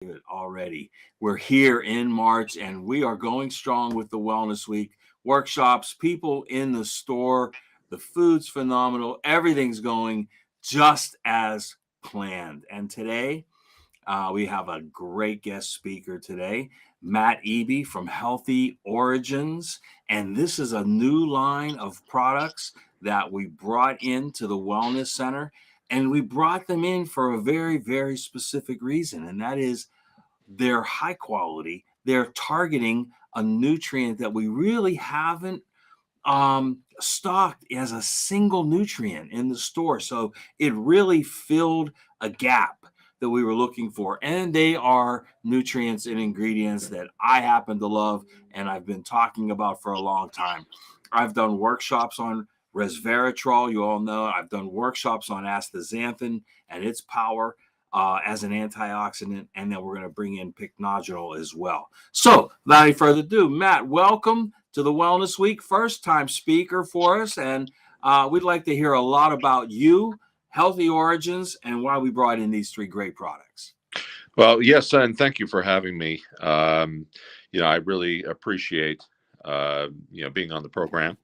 it already. We're here in March and we are going strong with the Wellness Week workshops, people in the store. The food's phenomenal. Everything's going just as planned. And today, we have a great guest speaker today, Matt Eby from Healthy Origins. And this is a new line of products that we brought into the Wellness Center. And we brought them in for a very, very specific reason, and that is they're high quality. They're targeting a nutrient that we really haven't stocked as a single nutrient in the store. So it really filled a gap that we were looking for. And they are nutrients and ingredients that I happen to love and I've been talking about for a long time. I've done workshops on resveratrol. You all know I've done workshops on astaxanthin and its power as an antioxidant. And then we're going to bring in pycnogenol as well. So without any further ado, Matt, welcome to the Wellness Week, first time speaker for us. And we'd like to hear a lot about you, Healthy Origins, and why we brought in these three great products. Well, yes, and thank you for having me. I really appreciate, being on the program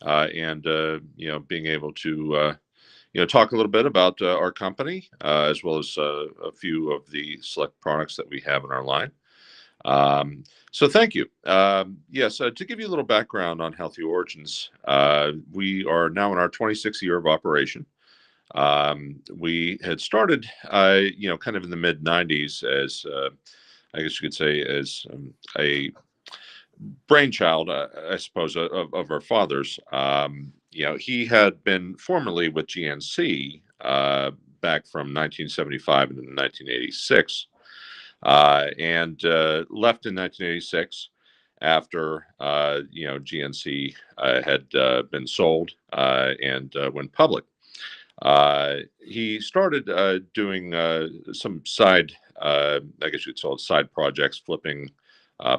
and, being able to, talk a little bit about our company as well as a few of the select products that we have in our line. So thank you. Yes, to give you a little background on Healthy Origins, we are now in our 26th year of operation. We had started, kind of in the mid 90s as, I guess you could say, as a brainchild, I suppose, of our father's. He had been formerly with GNC back from 1975 and 1986, and left in 1986 after, GNC had been sold and went public. He started doing some side, I guess you'd call it side projects,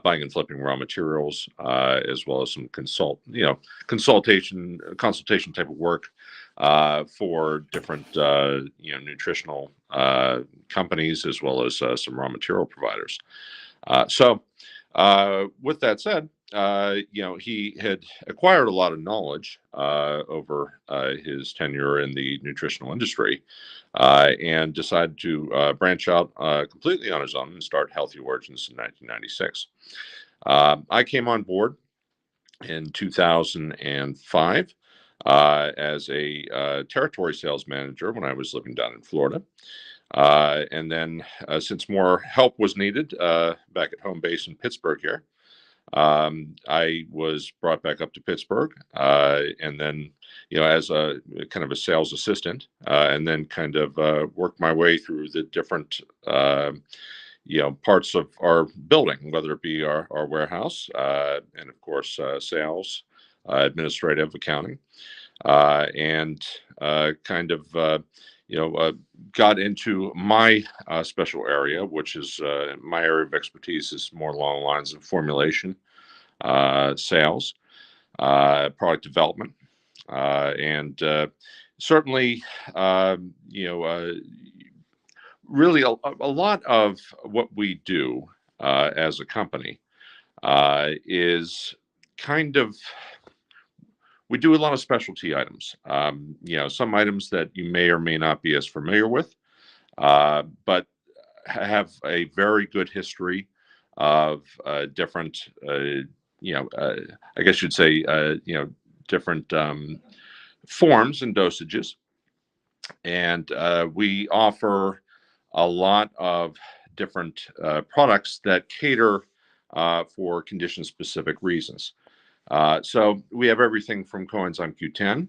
buying and flipping raw materials, as well as some consultation type of work for different, nutritional companies, as well as some raw material providers. With that said, he had acquired a lot of knowledge over his tenure in the nutritional industry and decided to branch out completely on his own and start Healthy Origins in 1996. I came on board in 2005 as a territory sales manager when I was living down in Florida. And then since more help was needed back at home base in Pittsburgh here, I was brought back up to Pittsburgh, and then, as a kind of a sales assistant, and then kind of worked my way through the different, parts of our building, whether it be our warehouse, and of course, sales, administrative, accounting, and kind of, got into my special area, which is my area of expertise is more along the lines of formulation, sales, product development, and certainly, really a lot of what we do as a company is kind of we do a lot of specialty items. Some items that you may or may not be as familiar with, but have a very good history of different, I guess you'd say, different forms and dosages. And we offer a lot of different products that cater for condition-specific reasons. So we have everything from coenzyme Q10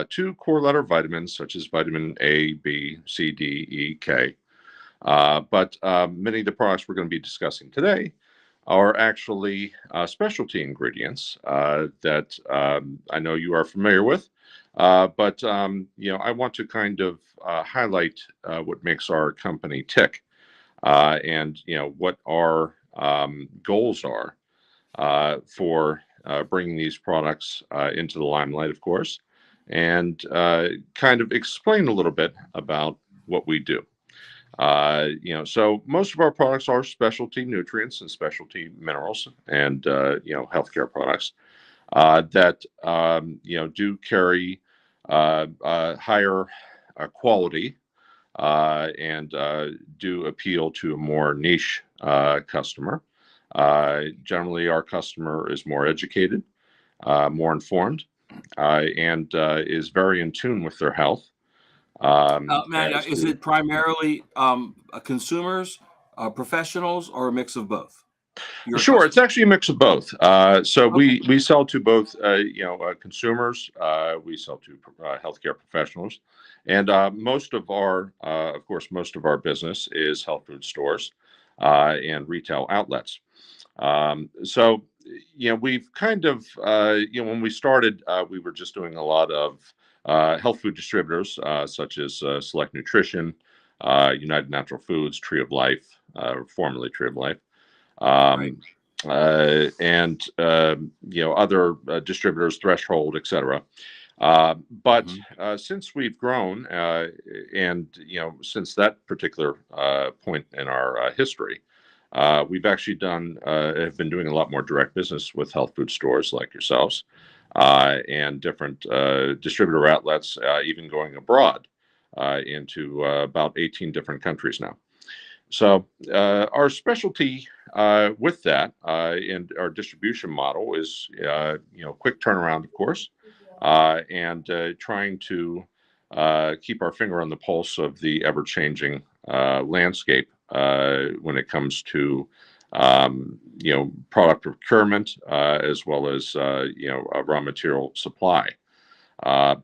to core letter vitamins such as vitamin A, B, C, D, E, K. But many of the products we're going to be discussing today are actually specialty ingredients that I know you are familiar with. But I want to kind of highlight what makes our company tick, and what our goals are for bringing these products into the limelight, of course, and kind of explain a little bit about what we do. So most of our products are specialty nutrients and specialty minerals and, healthcare products that, do carry higher quality and do appeal to a more niche customer. Generally, our customer is more educated, more informed, and is very in tune with their health. Matt, is it primarily consumers, professionals, or a mix of both? Your Sure, it's customer. actually a mix of both. So Okay. we sell to both, consumers. We sell to healthcare professionals, and most of our business is health food stores and retail outlets. We've kind of, when we started, we were just doing a lot of health food distributors, such as Select Nutrition, United Natural Foods, Tree of Life, formerly Tree of Life. Right. Um, and other distributors, Threshold, etc. But Mhm. since we've grown, and since that particular point in our history, we've actually have been doing a lot more direct business with health food stores like yourselves, and different distributor outlets, even going abroad into about 18 different countries now. So our specialty with that and our distribution model is, quick turnaround, of course, and trying to keep our finger on the pulse of the ever-changing landscape when it comes to, product procurement as well as, raw material supply.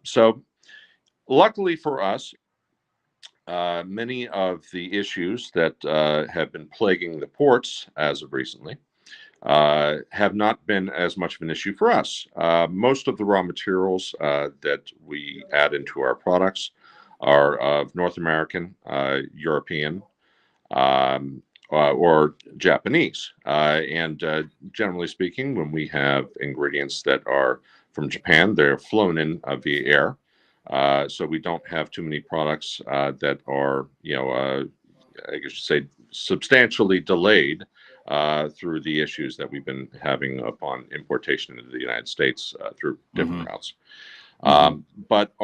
So luckily for us, many of the issues that have been plaguing the ports as of recently have not been as much of an issue for us. Most of the raw materials that we add into our products are of North American, European, or Japanese. And generally speaking, when we have ingredients that are from Japan, they're flown in via air. So we don't have too many products that are, I guess you say, substantially delayed through the issues that we've been having upon importation into the United States through different Mhm. routes. Mhm. But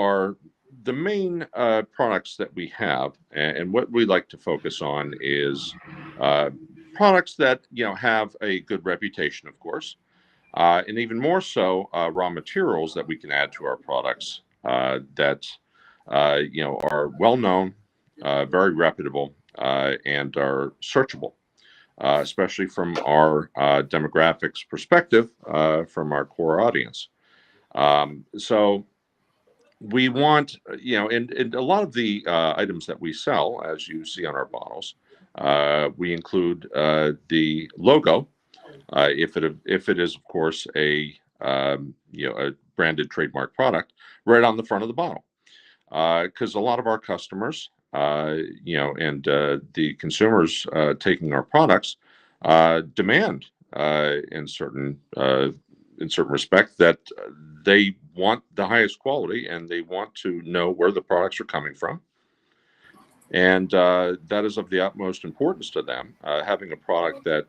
the main products that we have, and what we like to focus on is uh, products that have a good reputation, of course, and even more so, raw materials that we can add to our products that are well known, very reputable, and are searchable, especially from our demographics perspective, from our core audience. So we want, and a lot of the items that we sell, as you see on our bottles, we include the logo, if it is, of course, a branded trademark product, right on the front of the bottle, because a lot of our customers, and the consumers taking our products, demand in certain respect that they want the highest quality and they want to know where the products are coming from. And that is of the utmost importance to them. Having a product that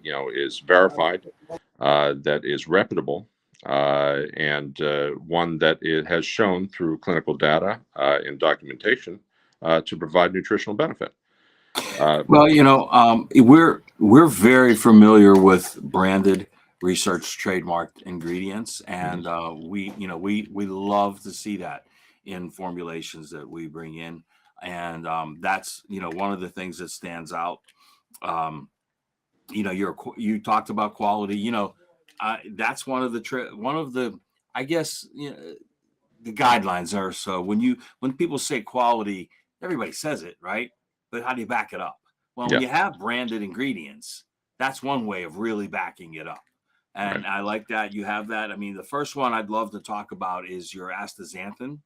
is verified, that is reputable, and one that it has shown through clinical data and documentation to provide nutritional benefit. Uh, Well, we're very familiar with branded, research, trademarked ingredients, mhm. and we love to see that in formulations that we bring in, and that's one of the things that stands out. Um, you talked about quality. That's one of the, I guess, the guidelines are, so when people say quality, everybody says it, right? But how do you back it up? Well, when Yeah, you have branded ingredients, that's one way of really backing it up. right. And I like that you have that. I mean, the first one I'd love to talk about is your astaxanthin.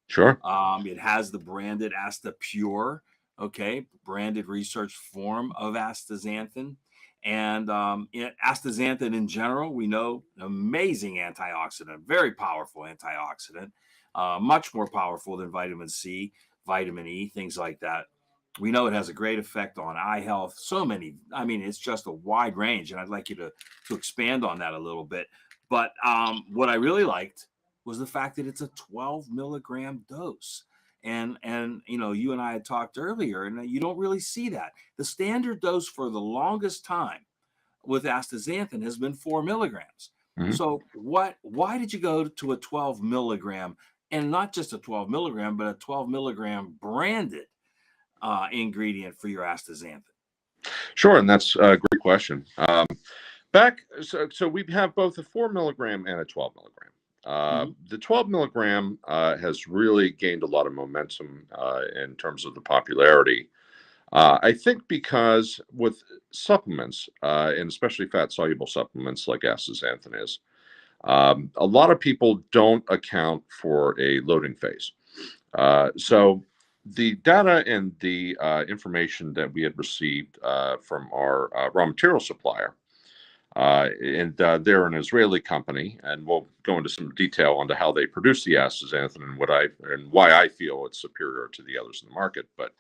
Sure. It has the branded Asta Pure, okay, branded research form of astaxanthin. And astaxanthin in general, we know, amazing antioxidant, very powerful antioxidant, much more powerful than vitamin C, vitamin E, things like that. We know it has a great effect on eye health. So many, I mean, it's just a wide range, and I'd like you to expand on that a little bit. But what I really liked was the fact that it's a 12 milligram dose. And you know, you and I had talked earlier, and you don't really see that. The standard dose for the longest time with astaxanthin has been 4 milligrams. Mhm. So why did you go to a 12 milligram, and not just a 12 milligram, but a 12 milligram branded ingredient for your astaxanthin? Sure, and that's a great question. So we have both a 4 milligram and a 12 milligram. Mhm, The 12 milligram has really gained a lot of momentum in terms of the popularity. I think because with supplements, and especially fat soluble supplements like astaxanthin is, a lot of people don't account for a loading phase. So the data and the information that we had received from our raw material supplier, and they're an Israeli company, and we'll go into some detail onto how they produce the astaxanthin and why I feel it's superior to the others in the market. But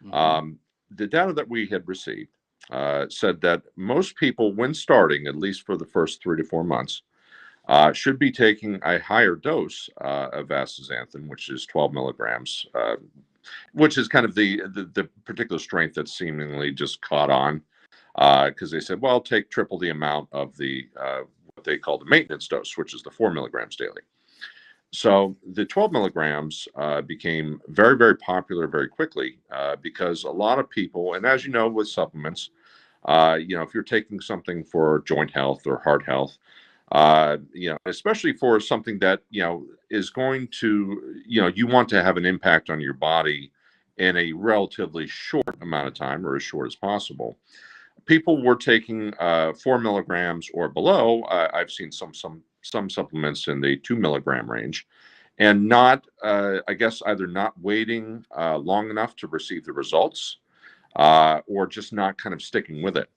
mhm, um, the data that we had received said that most people, when starting, at least for the first 3 to 4 months, should be taking a higher dose of astaxanthin, which is 12 milligrams, which is kind of the particular strength that seemingly just caught on because they said, well, take triple the amount of the what they call the maintenance dose, which is the 4 milligrams daily. So the 12 milligrams became very, very popular very quickly because a lot of people, and as you know, with supplements, if you're taking something for joint health or heart health, especially for something that, is going to, you want to have an impact on your body in a relatively short amount of time or as short as possible. People were taking 4 milligrams or below. I've seen some supplements in the 2 milligram range, and not, I guess, either not waiting long enough to receive the results, or just not kind of sticking with it.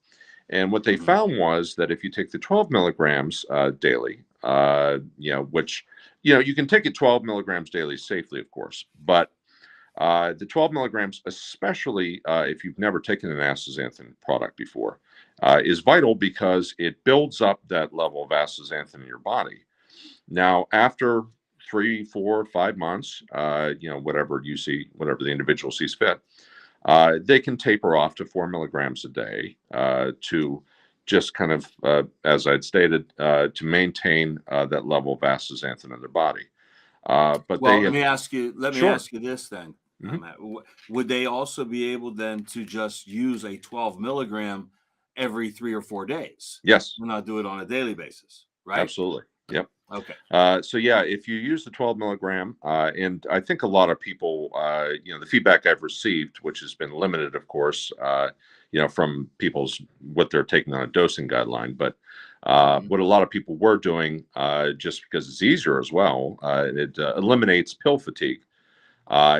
And what they mhm, found was that if you take the 12 milligrams daily, which, you can take it 12 milligrams daily safely, of course, but the 12 milligrams, especially if you've never taken an astaxanthin product before, is vital because it builds up that level of astaxanthin in your body. Now, after 3, 4, 5 months, whatever you see, whatever the individual sees fit, they can taper off to 4 milligrams a day to just kind of, as I'd stated, to maintain that level of astaxanthin in their body. But Well, they have, let me sure. ask you this then. Mhm. Matt. Would they also be able then to just use a 12 milligram every 3 or 4 days, Yes, and not do it on a daily basis, right? absolutely. Yep. Okay. So yeah, if you use the 12 milligram, and I think a lot of people, the feedback I've received, which has been limited, of course, from people's what they're taking on a dosing guideline, but Mhm. what a lot of people were doing, just because it's easier as well, it eliminates pill fatigue.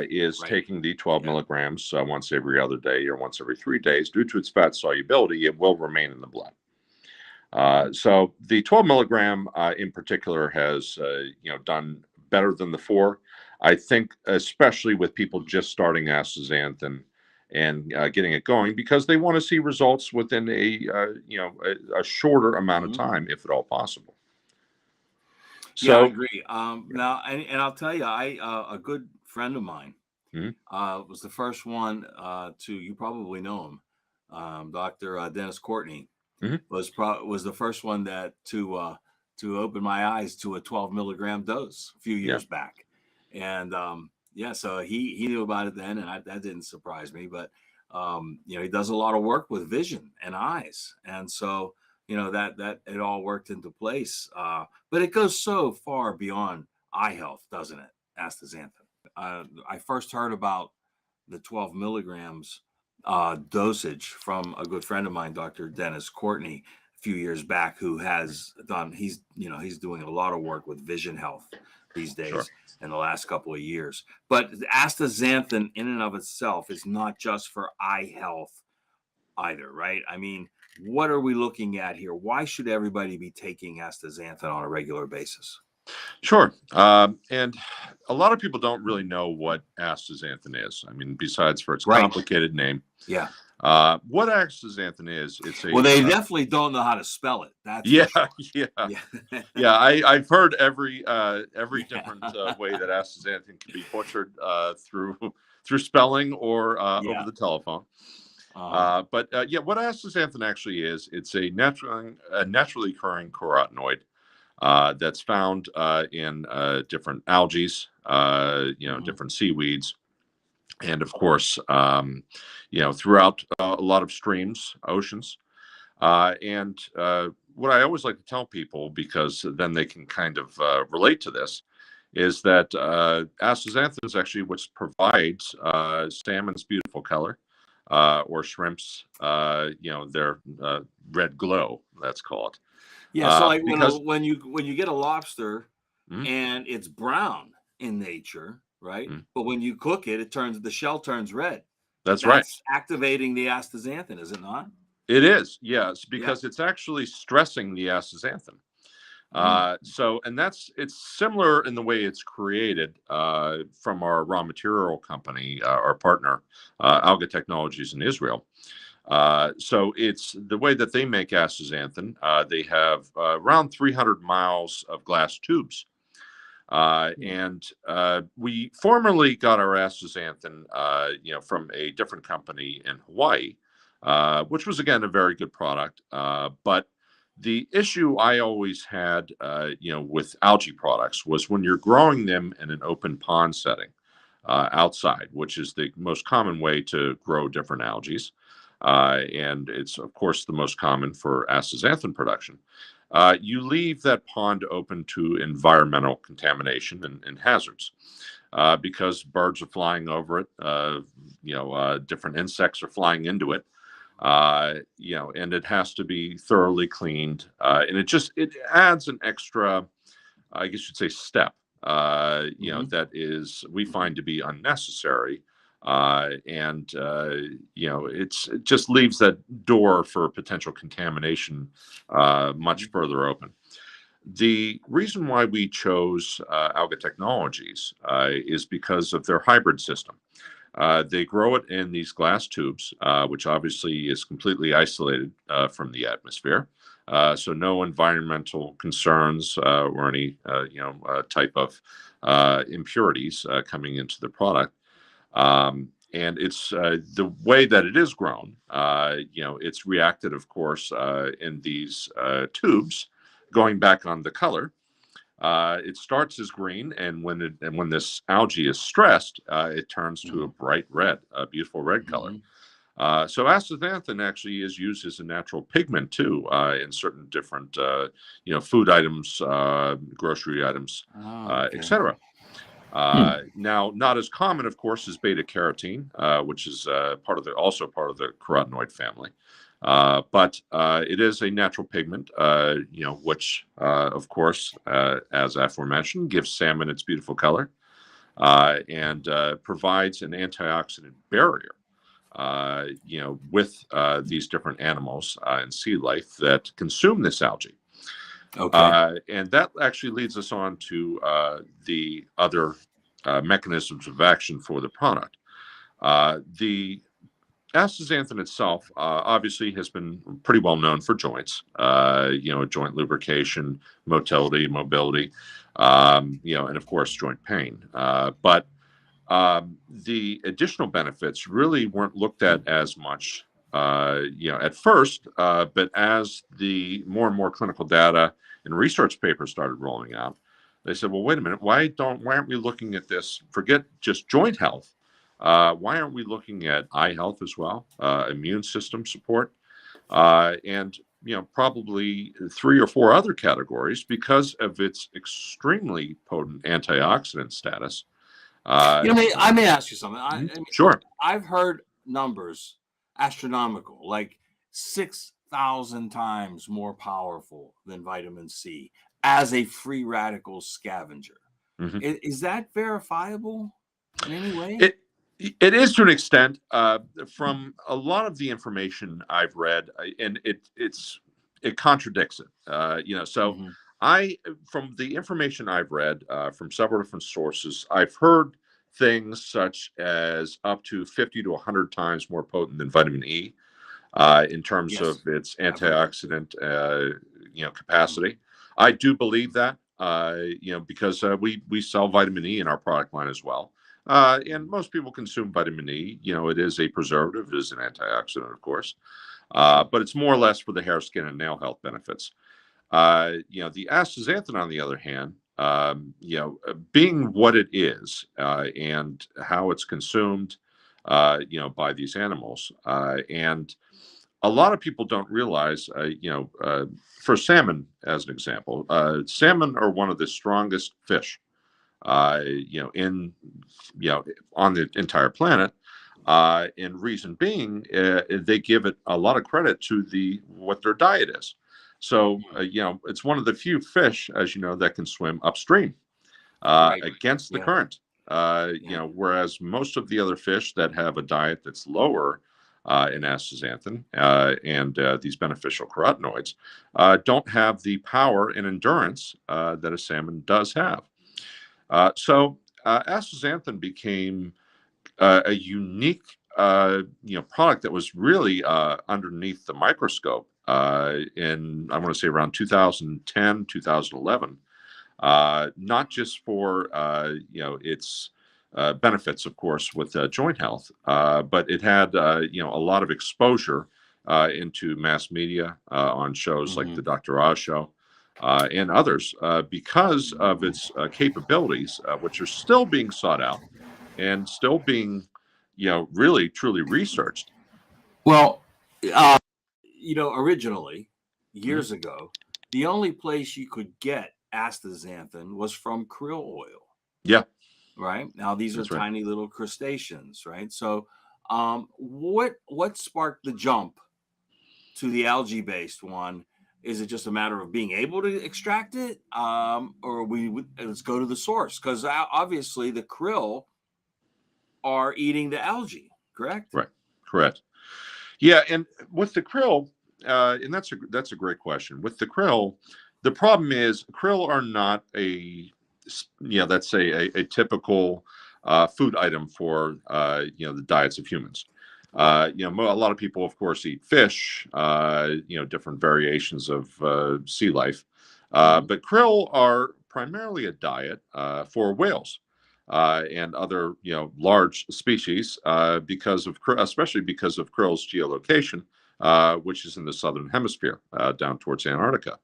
Is Right. taking the 12 Yeah. milligrams once every other day or once every 3 days. Due to its fat solubility, it will remain in the blood. Mhm. So the 12 milligram in particular has done better than the 4. I think especially with people just starting astaxanthin and getting it going because they want to see results within a shorter amount of Mhm. time, if at all possible. Yeah, I So agree. yeah. Now, and I'll tell you, a good friend of mine Mhm. was the first one to, you probably know him, Dr. Dennis Courtney Mhm. was the first one that to open my eyes to a 12 milligram dose a few Yeah, years back. And yeah, so he knew about it then, and that didn't surprise me. But he does a lot of work with vision and eyes, and so that it all worked into place. But it goes so far beyond eye health, doesn't it? Astaxanthin. I first heard about the 12 milligrams dosage from a good friend of mine, Dr. Dennis Courtney, a few years back, who has done, he's doing a lot of work with vision health these sure. days in the last couple of years. But astaxanthin in and of itself is not just for eye health either, right? I mean, what are we looking at here? Why should everybody be taking astaxanthin on a regular basis? Sure. And a lot of people don't really know what astaxanthin is. I mean, besides for its Right. complicated name. Yeah. What astaxanthin is, it's Well, a they definitely don't know how to spell it. That's for yeah, sure. yeah, Yeah. yeah. I've heard every Yeah. different way that astaxanthin can be butchered through spelling or over Yeah. the telephone. Uh-huh. But yeah, what astaxanthin actually is, it's a naturally occurring carotenoid that's found in different algae, Mhm. different seaweeds, and of course, throughout a lot of streams, oceans. And what I always like to tell people, because then they can kind of relate to this, is that astaxanthin is actually what provides salmon's beautiful color, or shrimp's, their red glow, let's call it. Yeah, so like Because when you get a lobster Mhm, and it's brown in nature, right? mhm, But when you cook it, the shell turns red. that's right. That's activating the astaxanthin, is it not? It is, yes, Yeah. because it's actually stressing the astaxanthin. Mm. And it's similar in the way it's created from our raw material company, our partner, Alga Technologies in Israel. So it's the way that they make astaxanthin. They have around 300 miles of glass tubes. Mm. And we formerly got our astaxanthin, from a different company in Hawaii, which was again a very good product. But the issue I always had, with algae products was when you're growing them in an open pond setting outside, which is the most common way to grow different algae. And it's, of course, the most common for astaxanthin production. You leave that pond open to environmental contamination and hazards because birds are flying over it, different insects are flying into it. And it has to be thoroughly cleaned, and it adds an extra, I guess you'd say, step, Mhm. that is we find to be unnecessary. And it just leaves that door for potential contamination much Mhm. further open. The reason why we chose Alga Technologies is because of their hybrid system. They grow it in these glass tubes, which obviously is completely isolated from the atmosphere. So no environmental concerns or any type of impurities coming into the product. And it's the way that it is grown. It's reacted, of course, in these tubes, going back on the color. It starts as green, and when this algae is stressed, it turns to a Mhm. bright red, a beautiful red color. Mhm. So astaxanthin actually is used as a natural pigment too in certain different, food items, grocery items, Oh, okay. etc. Hmm. Now, not as common, of course, is beta carotene, which is also part of the carotenoid family. But it is a natural pigment, which, of course, as aforementioned, gives salmon its beautiful color and provides an antioxidant barrier, with these different animals and sea life that consume this algae. Okay. And that actually leads us on to the other mechanisms of action for the product. The astaxanthin itself obviously has been pretty well known for joints, joint lubrication, mobility, and of course, joint pain. But the additional benefits really weren't looked at as much, at first. But as the more and more clinical data and research papers started rolling out, they said, "Well, wait a minute. Why aren't we looking at this? Forget just joint health. Why aren't we looking at eye health as well? Immune system support, and probably three or four other categories because of its extremely potent antioxidant status." Uh, I may ask you something. I mean, sure. I've heard numbers astronomical, like 6,000 times more powerful than vitamin C as a free radical scavenger. Mhm. Is that verifiable in any way? It it is to an extent. From a lot of the information I've read, and it contradicts it. So Mhm. From the information I've read from several different sources, I've heard things such as up to 50 to 100 times more potent than vitamin E in terms of Yes, its I've heard that. antioxidant, capacity. I do believe that, because we sell vitamin E in our product line as well. And Mhm. most people consume vitamin E. It is a preservative, it is an antioxidant, of course, Sure. but it's more or less for the hair, skin, and nail health benefits. The astaxanthin, on the other hand, being what it is and how it's consumed, by these animals, and a lot of people don't realize, for salmon, as an example, salmon are one of the strongest fish, in you know on the entire planet. And reason being, they give it a lot of credit to the what their diet is. So, Mm. it's one of the few fish, as you know, that can swim upstream Right. against the Yeah. current. Yeah. Whereas most of the other fish that have a diet that's lower in astaxanthin and these beneficial carotenoids don't have the power and endurance that a salmon does have. So astaxanthin became a unique product that was really underneath the microscope in, I want to say, around 2010, 2011. Not just for its benefits, of course, with joint health, but it had a lot of exposure into mass media on shows like the Hmm. Dr. Oz show and others because of its capabilities, which are still being sought out and still being, really truly researched. Well, uh, originally, Mhm. years ago, the only place you could get astaxanthin was from krill oil, Yeah, right? Now these are that's right. tiny little crustaceans, right? So, what sparked the jump to the algae-based one? Is it just a matter of being able to extract it, or let's go to the source? Because obviously the krill are eating the algae, correct? Right. Correct. Yeah, and with the krill, and that's a great question. With the krill, the problem is krill are not let's say a typical food item for the diets of humans. A lot of people, of course, eat fish, different variations of sea life, Hmm. but krill are primarily a diet for whales and other large species especially because of krill's geolocation, which is in the southern hemisphere down towards Antarctica.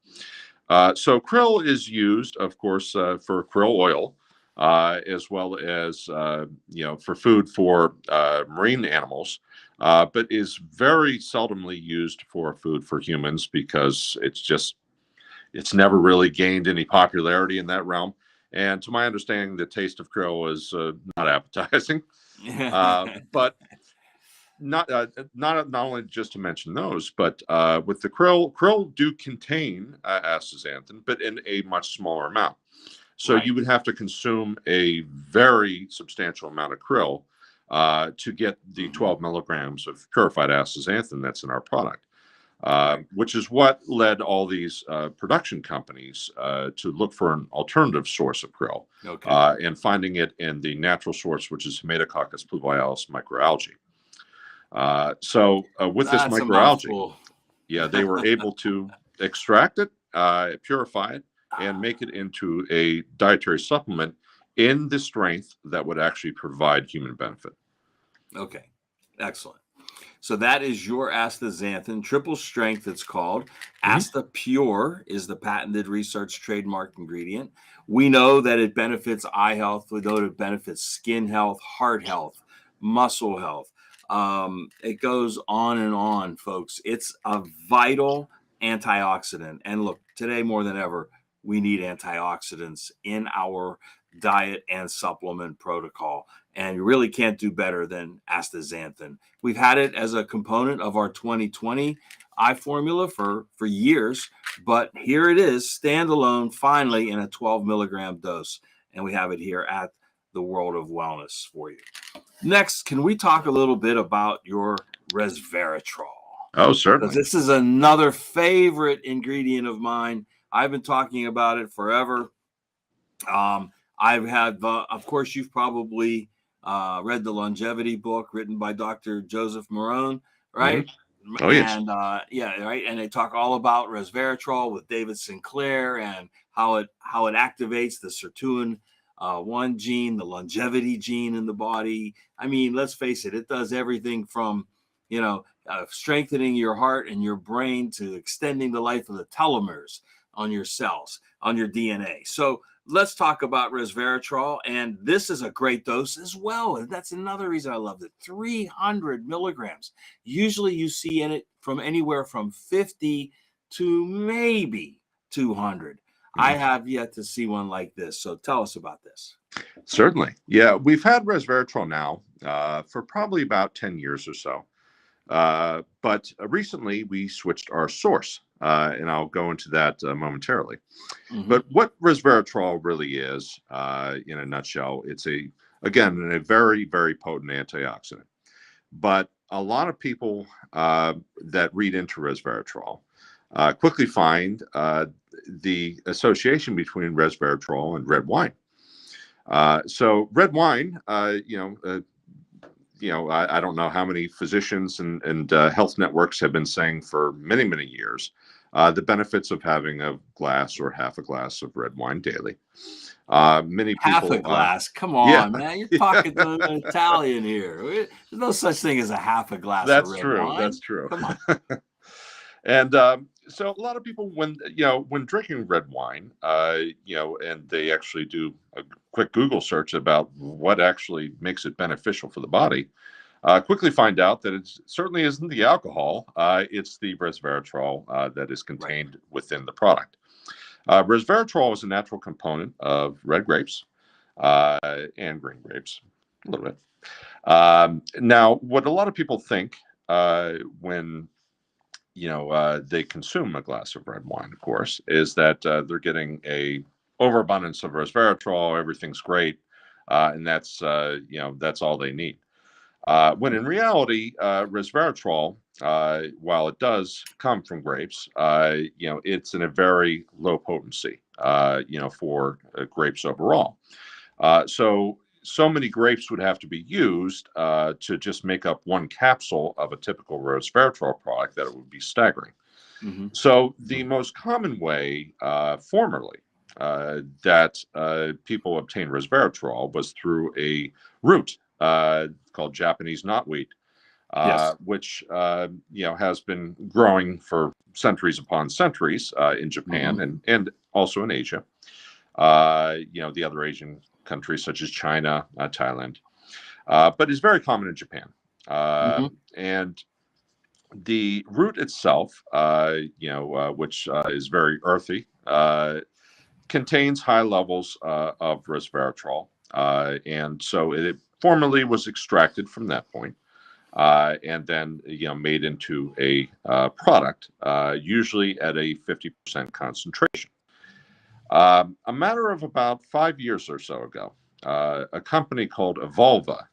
So krill is used, of course, for krill oil. As well as for food for marine animals, but is very seldomly used for food for humans because it's never really gained any popularity in that realm. And to my understanding, the taste of krill is not appetizing. But not only just to mention those, but with the krill do contain astaxanthin, but in a much smaller amount. So Right. you would have to consume a very substantial amount of krill to get the Hmm. 12 milligrams of purified astaxanthin that's in our product, Right. which is what led all these production companies to look for an alternative source of krill Okay. and finding it in the natural source, which is Hematococcus pluvialis microalgae. With this That's a microalgae, mouthful. yeah, they were able to extract it, purify it, and make it into a dietary supplement in the strength that would actually provide human benefit. Okay. Excellent. So that is your astaxanthin, triple strength, it's called. Mhm. Asta Pure is the patented research trademark ingredient. We know that it benefits eye health. We know that it benefits skin health, heart health, muscle health. It goes on and on, folks. It's a vital antioxidant. And look, today more than ever, we need antioxidants in our diet and supplement protocol. And you really can't do better than astaxanthin. We've had it as a component of our 2020 eye formula for years, but here it is, standalone, finally in a 12 milligram dose. And we have it here at the World of Wellness for you. Next, can we talk a little bit about your resveratrol? Oh, Because certainly. this is another favorite ingredient of mine. I've been talking about it forever. I've had, of course, you've probably read the longevity book written by Dr. Joseph Marone, Hmm. right? Oh, yes. And yeah, right. And they talk all about resveratrol with David Sinclair and how it activates the sirtuin one gene, the longevity gene in the body. I mean, let's face it, it does everything from strengthening your heart and your brain to extending the life of the telomeres on your cells, on your DNA. So let's talk about resveratrol. And this is a great dose as well. And that's another reason I love it. 300 milligrams. Usually you see in it from anywhere from 50 to maybe 200. I Mhm. have yet to see one like this. So tell us about this. Certainly. Yeah, we've had resveratrol now for probably about 10 years or so. But recently we switched our source, and I'll go into that momentarily. Mm-hmm. But what resveratrol really is, in a nutshell, it's again, a very, very potent antioxidant. But a lot of people that read into resveratrol quickly find the association between resveratrol and red wine. So red wine, I don't know how many physicians and health networks have been saying for many, many years the benefits of having a glass or half a glass of red wine daily. Many Half a people, glass. Come yeah, on, man. You're yeah, talking to an Italian here. There's no such thing as a half a glass of that's red true. That's wine. true. Come on. And so a lot of people, when drinking red wine, and they actually do a quick Google search about what actually makes it beneficial for the body, quickly find out that it certainly isn't the alcohol. It's the resveratrol that is Right. contained within the product. Resveratrol is a natural component of red grapes uh, and green grapes, a little bit. Now, what a lot of people think when they consume a glass of red wine, of course, is that they're getting a overabundance of resveratrol. Everything's great, and that's all they need. When in reality, resveratrol, while it does come from grapes, it's in a very low potency, for grapes overall. So many grapes would have to be used to just make up one capsule of a typical resveratrol product that it would be staggering. Mm-hmm. So the most common way formerly that people obtained resveratrol was through a root called Japanese knotweed, Yes. which has been growing for centuries upon centuries in Mm-hmm. Japan and also in Asia. The other Asian countries such as China, Thailand, but is very common in Japan. Mm-hmm. And the root itself, which is very earthy, contains high levels of resveratrol, and so it formerly was extracted from that point, and then made into a product, usually at a 50% concentration. A matter of about 5 years or so ago, a company called Evolva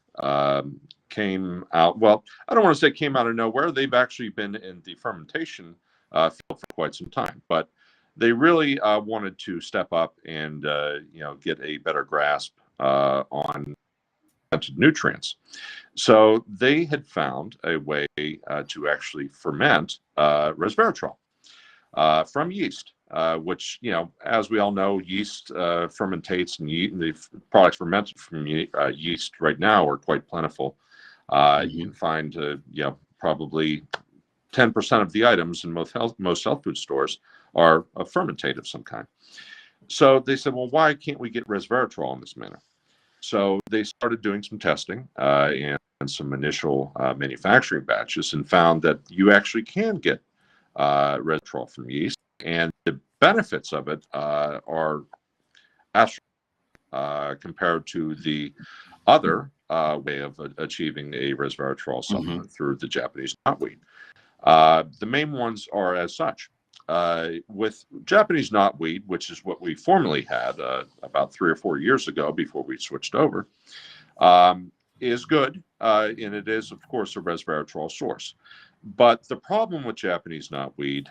came out. Well, I don't want to say came out of nowhere. They've actually been in the fermentation field for quite some time, but they really wanted to step up and get a better grasp on nutrients. So they had found a way to actually ferment resveratrol from yeast, which, as we all know, yeast fermentates, and the products fermented from yeast right now are quite plentiful. You Mm-hmm. can find, probably 10% of the items in most health food stores are a fermentate of some kind. So they said, well, why can't we get resveratrol in this manner? So they started doing some testing and some initial manufacturing batches and found that you actually can get resveratrol from yeast, and the benefits of it are astronomical compared to the other way of achieving a resveratrol Mm-hmm. supplement through the Japanese knotweed. The main ones are as such. With Japanese knotweed, which is what we formerly had about 3 or 4 years ago before we switched over, is good, and it is, of course, a resveratrol source. But the problem with Japanese knotweed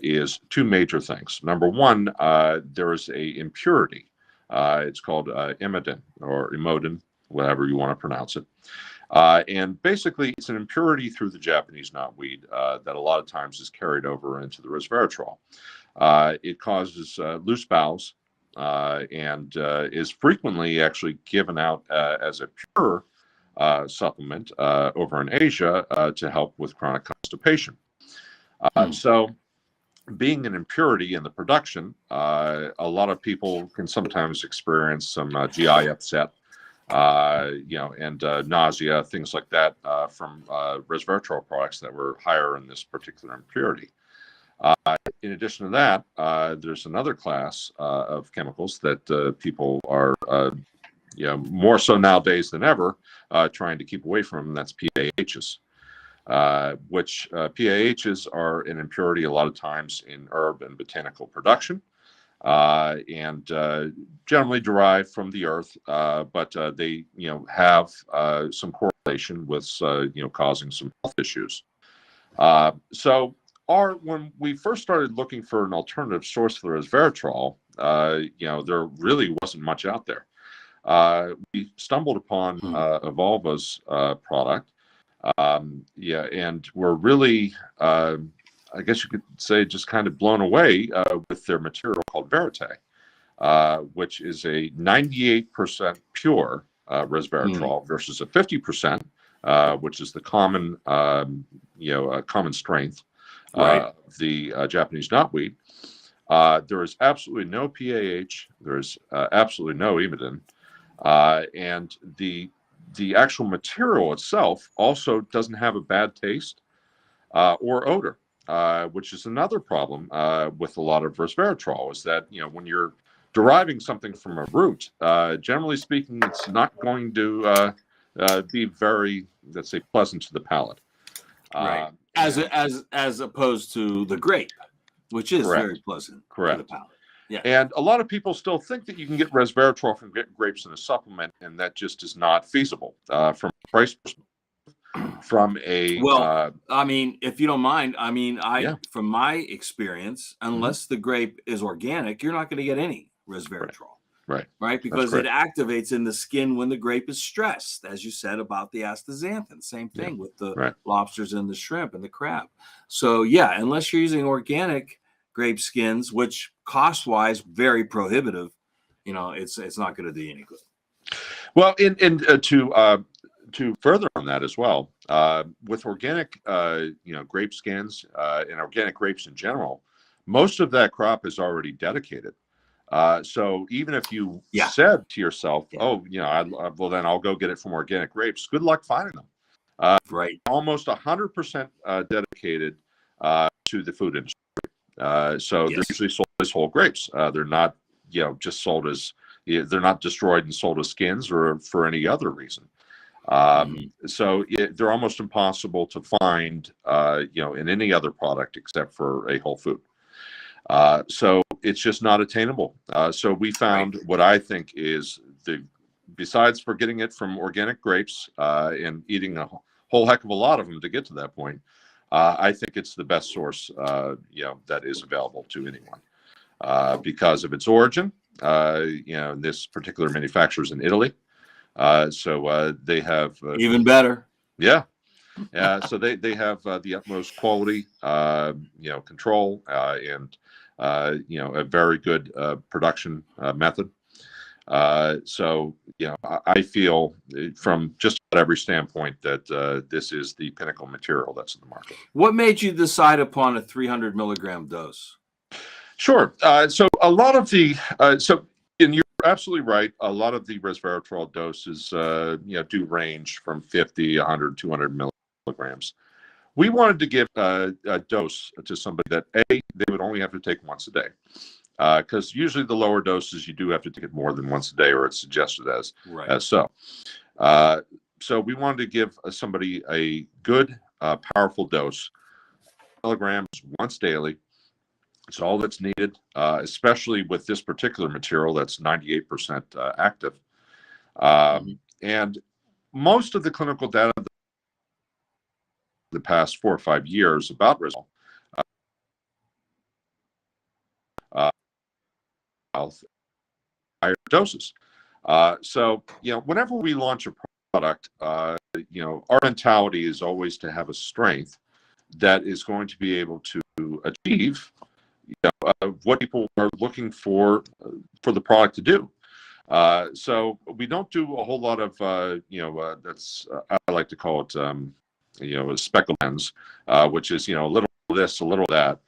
is two major things. Number one, there is a impurity. It's called imidin or imodin, whatever you want to pronounce it. And basically, it's an impurity through the Japanese knotweed that a lot of times is carried over into the resveratrol. It causes loose bowels and is frequently actually given out as a pure supplement over in Asia to help with chronic constipation. So, being an impurity in the production, a lot of people can sometimes experience some GI upset, and nausea, things like that from resveratrol products that were higher in this particular impurity. In addition to that, there's another class of chemicals that people are, more so nowadays than ever, trying to keep away from, and that's PAHs. Which PAHs are an impurity a lot of times in herb and botanical production, and generally derived from the earth, but they have some correlation with causing some health issues. So when we first started looking for an alternative source for resveratrol, there really wasn't much out there. We stumbled upon Evolva's product. And we're really, I guess you could say, just kind of blown away with their material called Verite, which is a 98% pure resveratrol versus a 50%, which is the common, common strength of the Japanese knotweed. There is absolutely no PAH. There is absolutely no imidin, and the actual material itself also doesn't have a bad taste or odor, which is another problem with a lot of resveratrol, is that, when you're deriving something from a root, generally speaking, it's not going to be very, let's say, pleasant to the palate. Right. As opposed to the grape, which is very pleasant to the palate. Yeah. And a lot of people still think that you can get resveratrol from grapes in a supplement, and that just is not feasible from a price perspective. From a I mean, if you don't mind, I mean, from my experience, unless the grape is organic, you're not going to get any resveratrol. Right, because it activates in the skin when the grape is stressed, as you said about the astaxanthin. Same thing with the lobsters and the shrimp and the crab. So unless you're using organic grape skins, which cost-wise very prohibitive, it's not going to do any good. Well, to further on that as well, with organic, grape skins and organic grapes in general, most of that crop is already dedicated. So even if you said to yourself, well, then I'll go get it from organic grapes, good luck finding them. Almost 100% dedicated to the food industry. So they're usually sold as whole grapes. They're not, just sold as, they're not destroyed and sold as skins or for any other reason. So they're almost impossible to find, in any other product except for a whole food. So it's just not attainable. So we found what I think is besides for getting it from organic grapes and eating a whole heck of a lot of them to get to that point, I think it's the best source, that is available to anyone because of its origin. This particular manufacturer is in Italy. So they have even better. So they have the utmost quality, control, and a very good production method. So I feel from just about every standpoint that this is the pinnacle material that's in the market. What made you decide upon a 300 milligram dose? Sure. So a lot of the and you're absolutely right. A lot of the resveratrol doses, do range from 50, 100, 200 milligrams. We wanted to give a dose to somebody that they would only have to take once a day, because usually the lower doses you do have to take it more than once a day, or it's suggested as so. So we wanted to give somebody a good, powerful dose, milligrams once daily. It's all that's needed, especially with this particular material that's 98% active. And most of the clinical data the past 4 or 5 years about resveratrol, uh, higher doses. So, whenever we launch a product, our mentality is always to have a strength that is going to be able to achieve what people are looking for the product to do. So we don't do a whole lot of, I like to call it, a speckle lens, which is, a little this, a little that.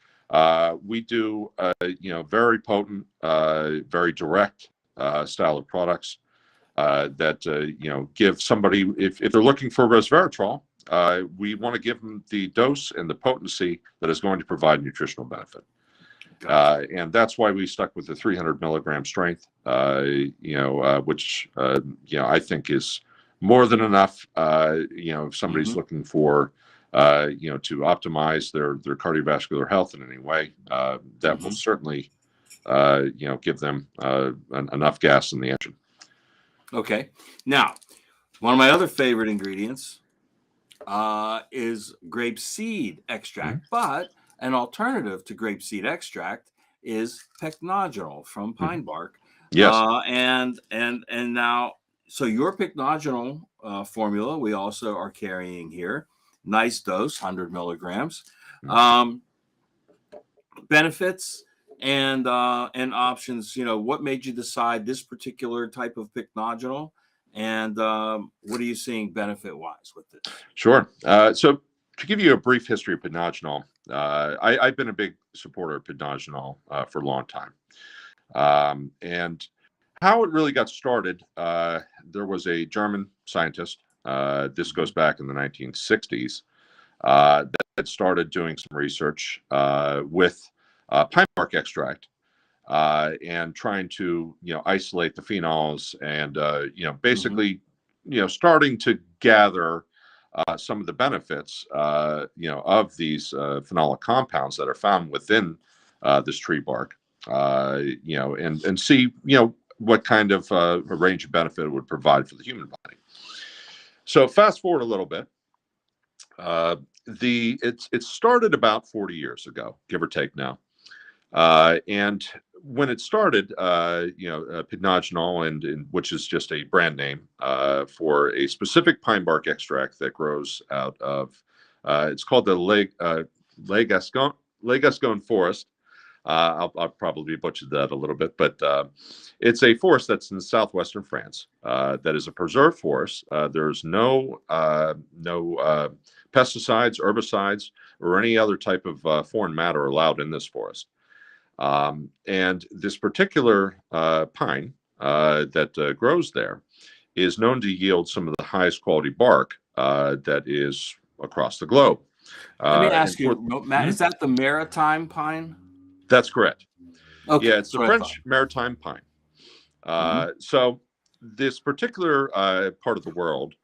We do, very potent, very direct style of products that, give somebody, if they're looking for resveratrol, we want to give them the dose and the potency that is going to provide nutritional benefit. And that's why we stuck with the 300 milligram strength, which, I think is more than enough, if somebody's looking for, to optimize their cardiovascular health in any way, that will certainly, give them enough gas in the engine. Okay. Now, one of my other favorite ingredients is grapeseed extract, but an alternative to grapeseed extract is Pycnogenol from pine bark. Yes. And now, so your Pycnogenol formula, we also are carrying here. Nice dose, 100 milligrams. Benefits and options. What made you decide this particular type of Pycnogenol? And what are you seeing benefit-wise with this? Sure. So to give you a brief history of Pycnogenol, I've been a big supporter of Pycnogenol for a long time. And how it really got started, there was a German scientist, this goes back in the 1960s, that started doing some research with pine bark extract. And trying to isolate the phenols and basically starting to gather some of the benefits of these phenolic compounds that are found within this tree bark, and see what kind of a range of benefit it would provide for the human body. So fast forward a little bit. It started about 40 years ago, give or take now. And when it started, Pycnogenol, and which is just a brand name for a specific pine bark extract that grows out of, it's called the Les Gascons forest. I'll probably butcher that a little bit, but it's a forest that's in southwestern France. That is a preserved forest. There's no pesticides, herbicides, or any other type of foreign matter allowed in this forest. And this particular pine that grows there is known to yield some of the highest quality bark that is across the globe. Let me ask you, Matt, is that the maritime pine? That's correct. Okay, yeah, it's the French maritime pine. So this particular part of the world,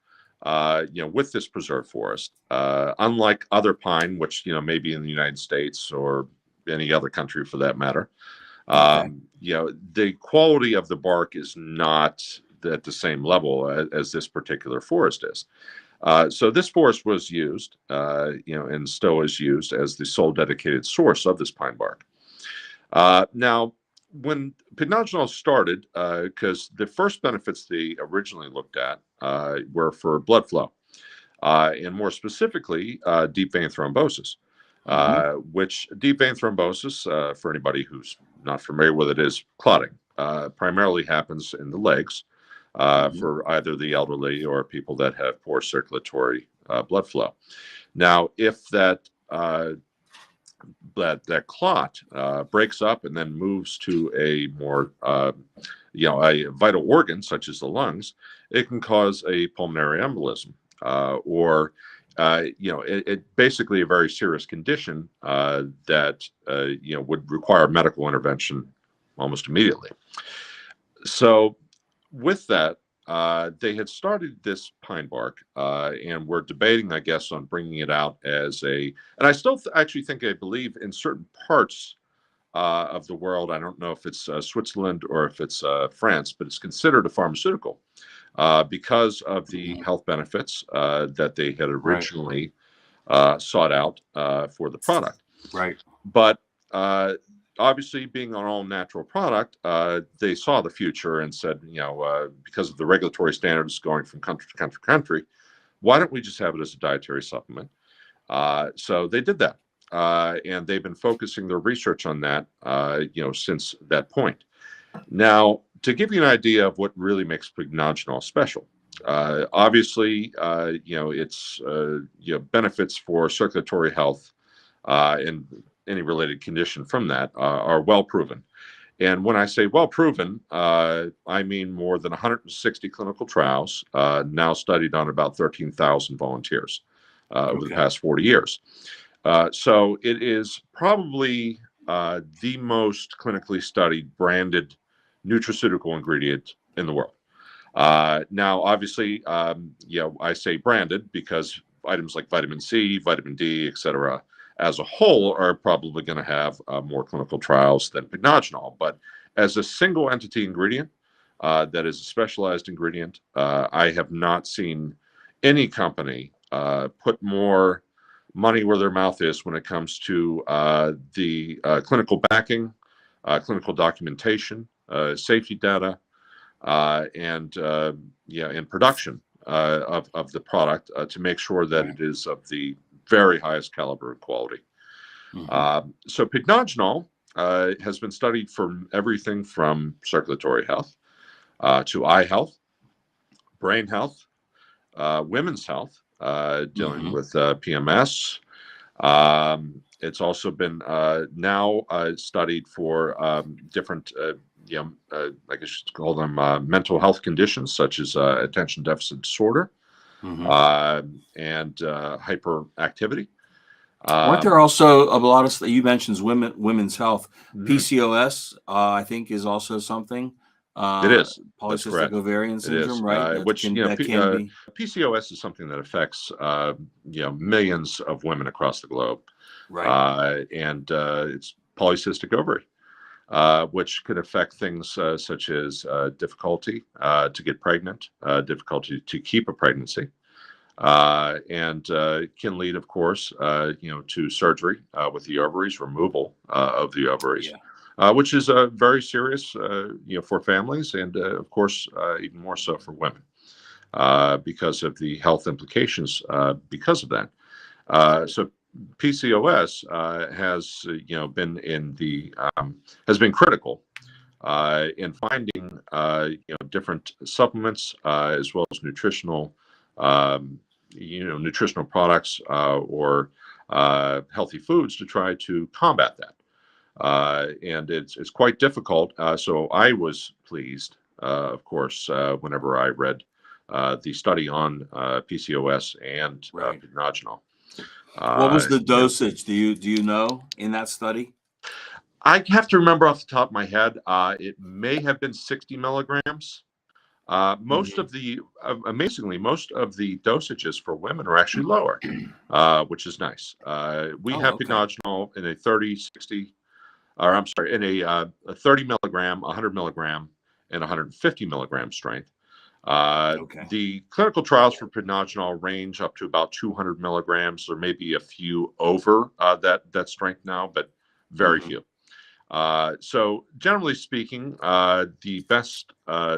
with this preserved forest, unlike other pine, which maybe in the United States or any other country for that matter, the quality of the bark is not at the same level as this particular forest is. So this forest was used, and still is used as the sole dedicated source of this pine bark. Now, when Pycnogenol started, because the first benefits they originally looked at were for blood flow, and more specifically, deep vein thrombosis. Which deep vein thrombosis, for anybody who's not familiar with it, is clotting. Primarily happens in the legs for either the elderly or people that have poor circulatory blood flow. Now, if that clot breaks up and then moves to a more, a vital organ such as the lungs, it can cause a pulmonary embolism or it basically a very serious condition that would require medical intervention almost immediately. So with that, they had started this pine bark and were debating, I guess, on bringing it out as and I still actually I believe in certain parts of the world, I don't know if it's Switzerland or if it's France, but it's considered a pharmaceutical because of the health benefits that they had originally sought out for the product. Right. But obviously, being an all-natural product, they saw the future and said, because of the regulatory standards going from country to country to country, why don't we just have it as a dietary supplement? So they did that, and they've been focusing their research on that, since that point. Now, to give you an idea of what really makes Pycnogenol special, obviously, it's benefits for circulatory health and any related condition from that are well proven. And when I say well proven, I mean more than 160 clinical trials now studied on about 13,000 volunteers over the past 40 years. So it is probably the most clinically studied branded nutraceutical ingredient in the world. Now, obviously, I say branded because items like vitamin C, vitamin D, et cetera, as a whole are probably going to have more clinical trials than Pycnogenol. But as a single entity ingredient that is a specialized ingredient, I have not seen any company put more money where their mouth is when it comes to the clinical backing, clinical documentation, safety data, and production of the product to make sure that it is of the very highest caliber and quality. So Pycnogenol has been studied for everything from circulatory health to eye health, brain health, women's health, dealing with PMS. It's also been now studied for different, I guess you call them mental health conditions such as attention deficit disorder and hyperactivity. Weren't there also a lot of, you mentioned women's health, PCOS, I think is also something. It is. Polycystic ovarian syndrome, right? Which can be. PCOS is something that affects millions of women across the globe, right? And it's polycystic ovary, which could affect things such as difficulty to get pregnant, difficulty to keep a pregnancy, and can lead, of course, to surgery with the ovaries, removal of the ovaries. Which is very serious, for families, and of course, even more so for women, because of the health implications because of that. So PCOS has, been has been critical in finding, different supplements as well as nutritional, nutritional products or healthy foods to try to combat that. And it's quite difficult. So I was pleased, of course, whenever I read the study on PCOS and Pycnogenol. What was the dosage? Do you know in that study? I have to remember off the top of my head. It may have been 60 milligrams. Most of the, amazingly, most of the dosages for women are actually lower, which is nice. We have Pycnogenol in a 30, 60, or I'm sorry, in a 30 milligram, 100 milligram, and 150 milligram strength. The clinical trials for Pycnogenol range up to about 200 milligrams. There may be a few over that strength now, but very few. So generally speaking, the best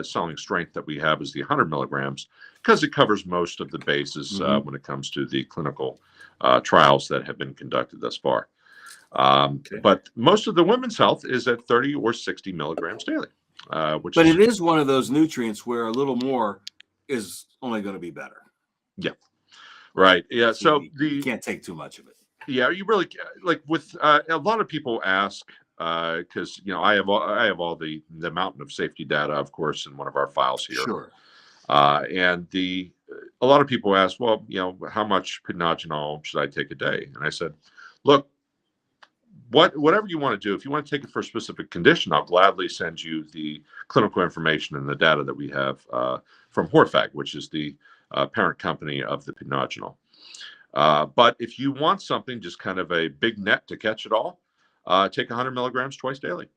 selling strength that we have is the 100 milligrams because it covers most of the bases when it comes to the clinical trials that have been conducted thus far. But most of the women's health is at 30 or 60 milligrams daily. It is one of those nutrients where a little more is only going to be better. Yeah. Right. Yeah. So you can't take too much of it. Yeah. You really, like with a lot of people ask, because I have all the mountain of safety data, of course, in one of our files here. Sure. And a lot of people ask, well, how much Pycnogenol should I take a day? And I said, look, whatever you want to do, if you want to take it for a specific condition, I'll gladly send you the clinical information and the data that we have from Horfag, which is the parent company of the Pycnogenol. But if you want something, just kind of a big net to catch it all, take 100 milligrams twice daily.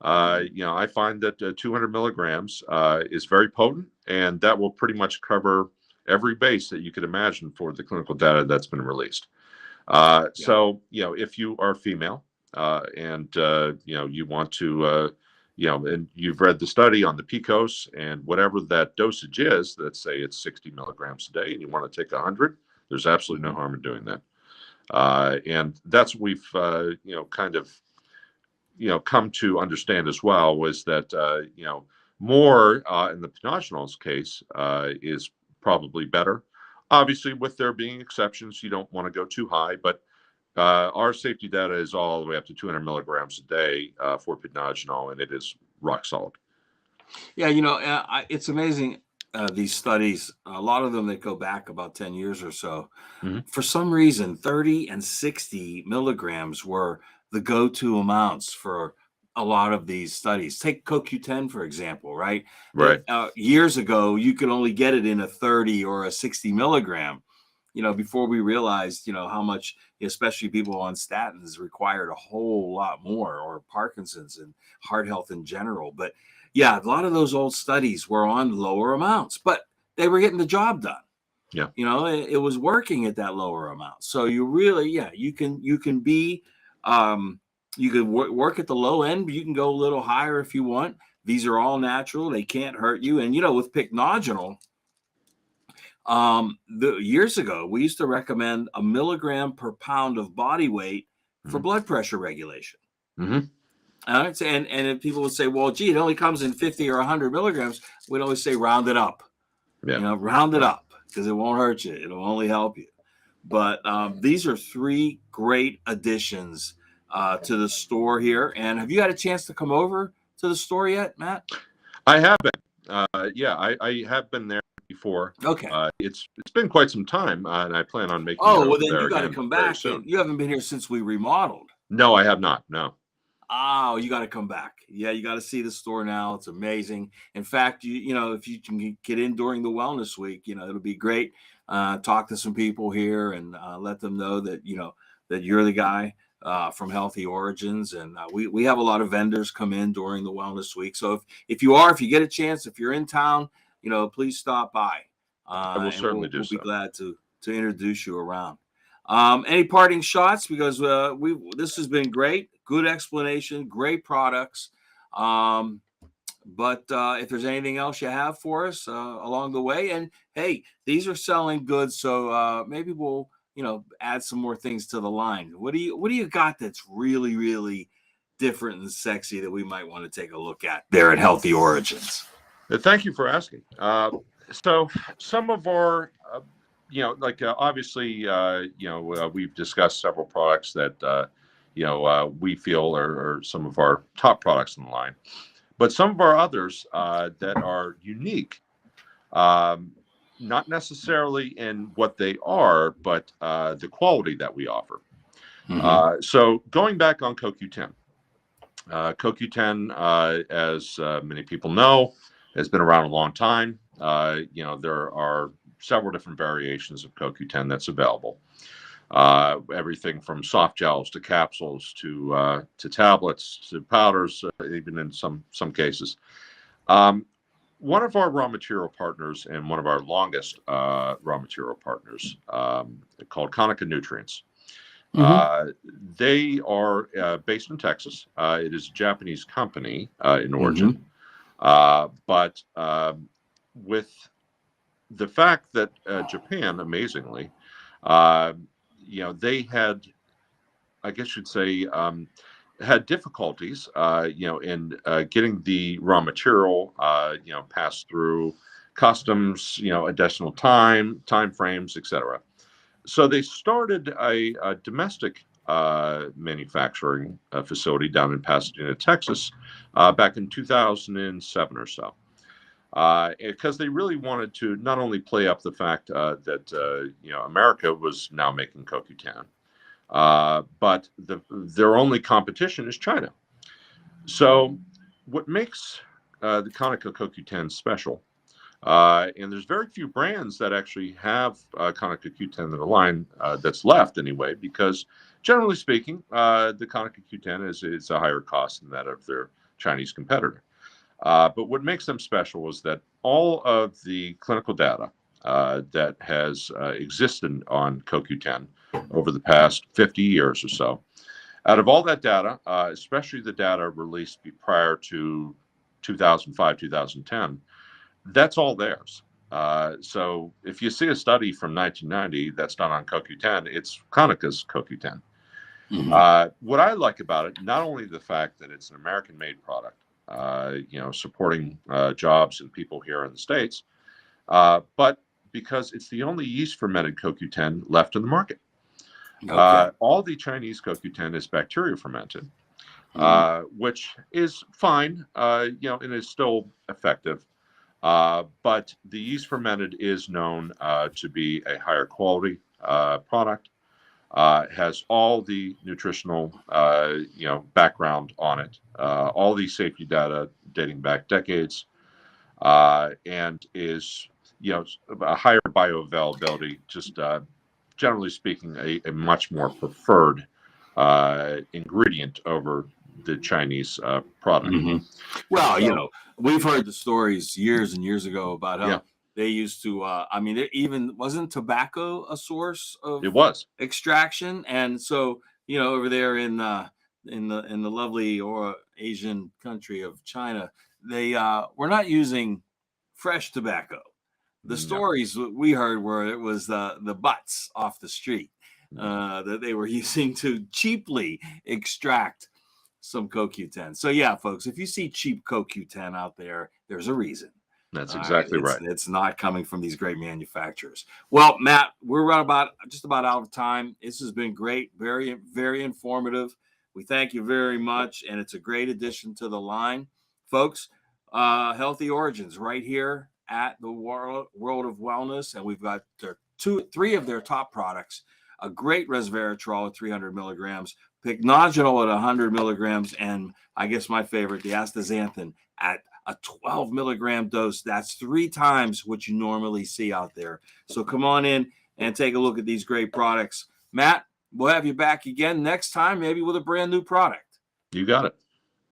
I find that 200 milligrams is very potent, and that will pretty much cover every base that you could imagine for the clinical data that's been released. Yeah. So, if you are female and, you want to, and you've read the study on the PCOS and whatever that dosage is, let's say it's 60 milligrams a day and you want to take 100, there's absolutely no Mhm. harm in doing that. And that's what we've, kind of, come to understand as well was that, more in the Pycnogenol's case is probably better. Obviously, with there being exceptions, you don't want to go too high, but our safety data is all the way up to 200 milligrams a day for Pycnogenol, and it is rock solid. Yeah, it's amazing, these studies, a lot of them that go back about 10 years or so. Hmm. For some reason, 30 and 60 milligrams were the go-to amounts for a lot of these studies. Take CoQ10, for example, right? Right. Years ago, you could only get it in a 30 or a 60 milligram, before we realized, how much, especially people on statins, required a whole lot more, or Parkinson's and heart health in general. But yeah, a lot of those old studies were on lower amounts, but they were getting the job done. Yeah. It was working at that lower amount. So you really, yeah, you can be, um, you can work at the low end, but you can go a little higher if you want. These are all natural; they can't hurt you. And with Pycnogenol, the years ago we used to recommend a milligram per pound of body weight for Hmm. blood pressure regulation. Hmm. And if people would say, well, gee, it only comes in 50 or 100 milligrams, we'd always say round it up. Yeah. Round it Right. up, because it won't hurt you. It'll only help you. But these are three great additions to the store here. And have you had a chance to come over to the store yet, Matt? I have been. Yeah, I have been there before. Okay. It's been quite some time, and I plan on making it Oh, well, over then there you got to again come very back. soon. And you haven't been here since we remodeled. No, I have not. No. Oh, you got to come back. Yeah, you got to see the store now. It's amazing. In fact, if you can get in during the wellness week, it'll be great. Talk to some people here and let them know that that you're the guy from Healthy Origins, and we have a lot of vendors come in during the wellness week. So if you get a chance, if you're in town, please stop by, I will and certainly we'll do be so. glad to introduce you around. Any parting shots? Because this has been great. Good explanation. Great products. Um, but if there's anything else you have for us along the way, and hey, these are selling good, so maybe we'll add some more things to the line. What do you got that's really really different and sexy that we might want to take a look at there at Healthy Origins? Thank you for asking. So some of our, like obviously, we've discussed several products that, we feel are some of our top products in the line, but some of our others that are unique, um, not necessarily in what they are, but the quality that we offer. Mm-hmm. So going back on CoQ10. CoQ10, as many people know, has been around a long time. There are several different variations of CoQ10 that's available. Everything from soft gels to capsules to tablets to powders, even in some cases. Um, One of our raw material partners and one of our longest raw material partners, called Konica Nutrients. Mm-hmm. Uh, they are based in Texas. It is a Japanese company in Mm-hmm. origin, but with the fact that Japan, amazingly, uh, they had, I guess you'd say, had difficulties, in getting the raw material, passed through customs, additional time frames, etc. So they started a domestic manufacturing facility down in Pasadena, Texas, back in 2007 or so, because they really wanted to not only play up the fact that America was now making CoQ10, but their only competition is China. So what makes the Konica CoQ10 special? And there's very few brands that actually have Konica Q10 in the line that's left anyway, because generally speaking, the Konica Q10 is a higher cost than that of their Chinese competitor. But what makes them special is that all of the clinical data that has existed on CoQ10 over the past 50 years or so. Out of all that data, especially the data released prior to 2005, 2010, that's all theirs. So if you see a study from 1990 that's done on CoQ10, it's Konicka's CoQ10. What I like about it, not only the fact that it's an American-made product, supporting jobs and people here in the States, but because it's the only yeast-fermented CoQ10 left in the market. Okay. All the Chinese CoQ10 is bacteria fermented, which is fine, and is still effective. But the yeast fermented is known to be a higher quality product. Has all the nutritional, background on it, all the safety data dating back decades, and is, a higher bioavailability. Just generally speaking, a much more preferred ingredient over the Chinese product. Well, So, we've heard the stories years and years ago about yeah, how they used to. It even wasn't tobacco a source of it was. extraction, and so over there in the lovely or Asian country of China, they were not using fresh tobacco. The No. stories we heard were it was the butts off the street Mm. that they were using to cheaply extract some CoQ10. So yeah, folks, if you see cheap CoQ10 out there, there's a reason. That's All right, exactly right. it's not coming from these great manufacturers. Well, Matt, we're just about out of time. This has been great, very very informative. We thank you very much, and it's a great addition to the line, folks. Healthy Origins right here at the World of Wellness, and we've got three of their top products: a great resveratrol at 300 milligrams, Pycnogenol at 100 milligrams, and I guess my favorite, the Astaxanthin at a 12 milligram dose. That's 3 times what you normally see out there. So come on in and take a look at these great products. Matt, we'll have you back again next time, maybe with a brand new product. You got it.